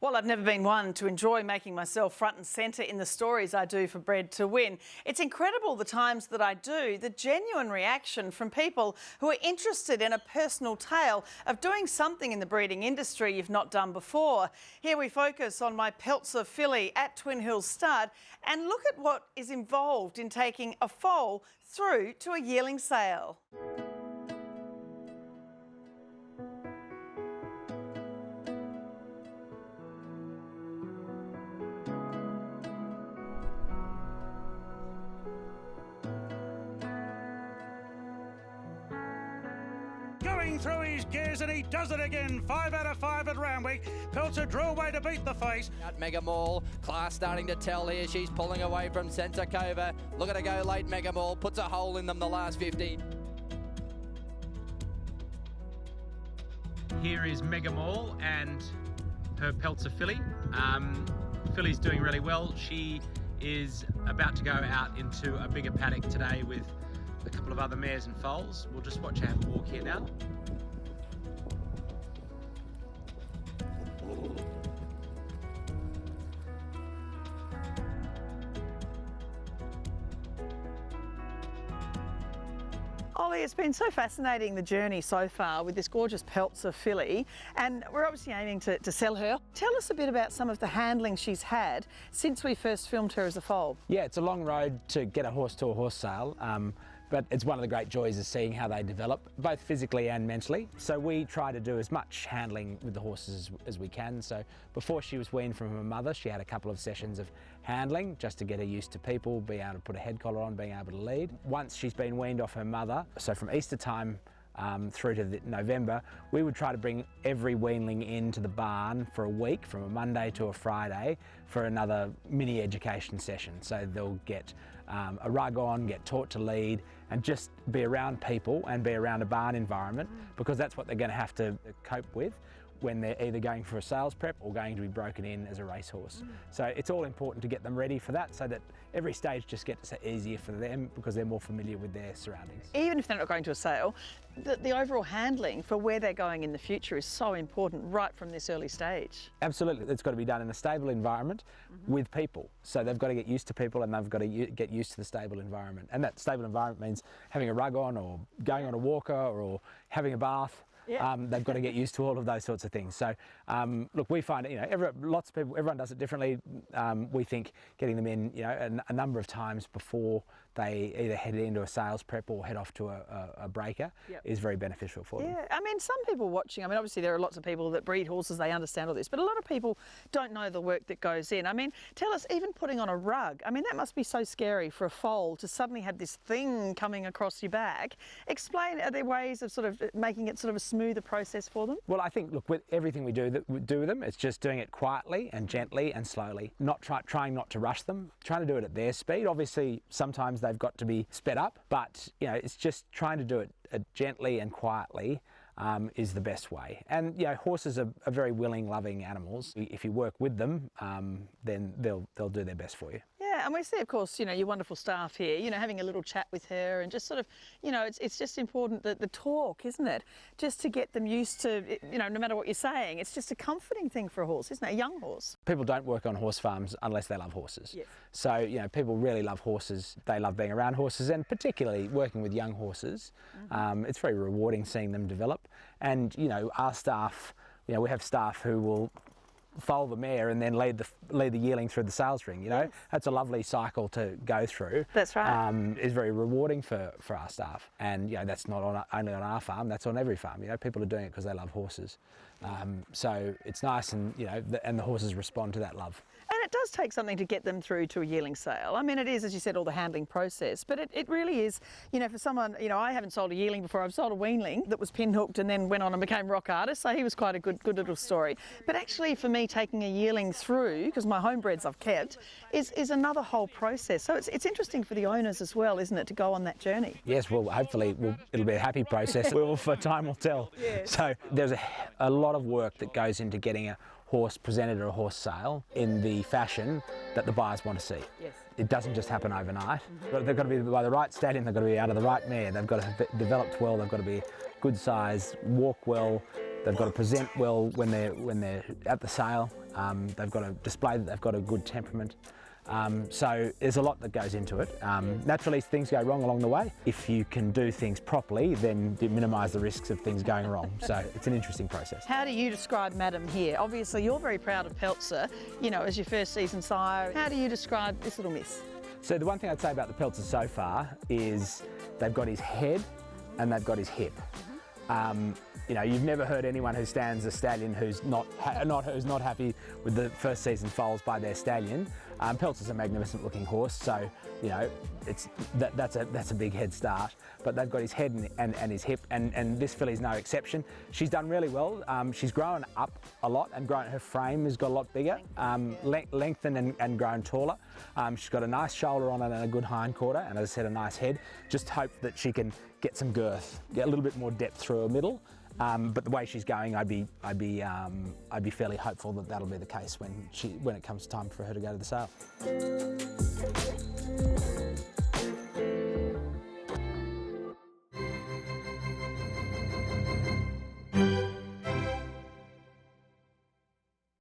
Well, I've never been one to enjoy making myself front and centre in the stories I do for Bred To Win. It's incredible the times that I do, the genuine reaction from people who are interested in a personal tale of doing something in the breeding industry you've not done before. Here we focus on my Peltzer filly at Twin Hills Stud and look at what is involved in taking a foal through to a yearling sale. Going through his gears, and he does it again. 5 out of 5 at Randwick. Peltzer drew away to beat the face. Out Mega Mall, class starting to tell here. She's pulling away from Sensakova. Look at her go late, Mega Mall. Puts a hole in them the last 50. Here is Mega Mall and her Peltzer filly. Filly's doing really well. She is about to go out into a bigger paddock today with a couple of other mares and foals. We'll just watch her have a walk here now. Olly, it's been so fascinating, the journey so far with this gorgeous Peltzer filly, and we're obviously aiming to sell her. Tell us a bit about some of the handling she's had since we first filmed her as a foal. Yeah, it's a long road to get a horse to a horse sale, but it's one of the great joys of seeing how they develop, both physically and mentally. So we try to do as much handling with the horses as we can. So before she was weaned from her mother, she had a couple of sessions of handling just to get her used to people, being able to put a head collar on, being able to lead. Once she's been weaned off her mother, so from Easter time through to November, we would try to bring every weanling into the barn for a week, from a Monday to a Friday, for another mini education session. So they'll get a rug on, get taught to lead, and just be around people and be around a barn environment, because that's what they're going to have to cope with when they're either going for a sales prep or going to be broken in as a racehorse. So it's all important to get them ready for that, so that every stage just gets easier for them because they're more familiar with their surroundings. Even if they're not going to a sale, the overall handling for where they're going in the future is so important right from this early stage. Absolutely, it's got to be done in a stable environment with people. So they've got to get used to people, and they've got to get used to the stable environment. And that stable environment means having a rug on, or going on a walker, or having a bath. Yeah. They've got to get used to all of those sorts of things. So, look, we find, lots of people, everyone does it differently. We think getting them in, a number of times before they either head into a sales prep or head off to a breaker is very beneficial for them. Yeah, I mean, some people watching, obviously there are lots of people that breed horses, they understand all this, but a lot of people don't know the work that goes in. Tell us, even putting on a rug, that must be so scary for a foal to suddenly have this thing coming across your back. Explain, are there ways of sort of making it sort of a smoother process for them? Well, I think, look, with everything we do with them, it's just doing it quietly and gently and slowly, trying not to rush them, trying to do it at their speed. Obviously, sometimes they've got to be sped up, but it's just trying to do it gently and quietly is the best way. And horses are very willing, loving animals. If you work with them, then they'll do their best for you. Yeah, and we see, of course, your wonderful staff here, having a little chat with her, and just sort of, it's just important that the talk, isn't it? Just to get them used to, no matter what you're saying, it's just a comforting thing for a horse, isn't it? A young horse. People don't work on horse farms unless they love horses. Yes. So, people really love horses. They love being around horses, and particularly working with young horses. It's very rewarding seeing them develop. And, our staff, we have staff who will foal the mare and then lead the yearling through the sales ring. Yes. That's a lovely cycle to go through. That's right. It's very rewarding for our staff, and that's not only on our farm, that's on every farm. People are doing it because they love horses. So it's nice, and and the horses respond to that love. And it does take something to get them through to a yearling sale. It is, as you said, all the handling process, but it really is, for someone, I haven't sold a yearling before. I've sold a weanling that was pin-hooked and then went on and became rock artist, so he was quite a good little story. But actually, for me, taking a yearling through, because my homebreds I've kept, is another whole process. So it's interesting for the owners as well, isn't it, to go on that journey? Yes, well, hopefully it'll be a happy process. Time will tell. Yes. So there's a lot of work that goes into getting a horse presented at a horse sale in the fashion that the buyers want to see. Yes. It doesn't just happen overnight. They've got to be by the right stallion, they've got to be out of the right mare, they've got to have developed well, they've got to be good size, walk well, they've got to present well when they're at the sale. They've got to display that they've got a good temperament. So there's a lot that goes into it. Naturally, things go wrong along the way. If you can do things properly, then you minimise the risks of things going wrong. So it's an interesting process. How do you describe Madam here? Obviously, you're very proud of Peltzer, you know, as your first season sire. How do you describe this little miss? So the one thing I'd say about the Peltzer so far is they've got his head and they've got his hip. You know, you've never heard anyone who stands a stallion who's not happy with the first season foals by their stallion. Peltzer's a magnificent looking horse, so you know that's a big head start. But they've got his head and his hip, and this filly's no exception. She's done really well. She's grown up a lot, and her frame has got a lot bigger, lengthened and grown taller. She's got a nice shoulder on it and a good hind quarter, and as I said, a nice head. Just hope that she can get some girth, get a little bit more depth through her middle. But the way she's going, I'd be fairly hopeful that that'll be the case when it comes time for her to go to the sale.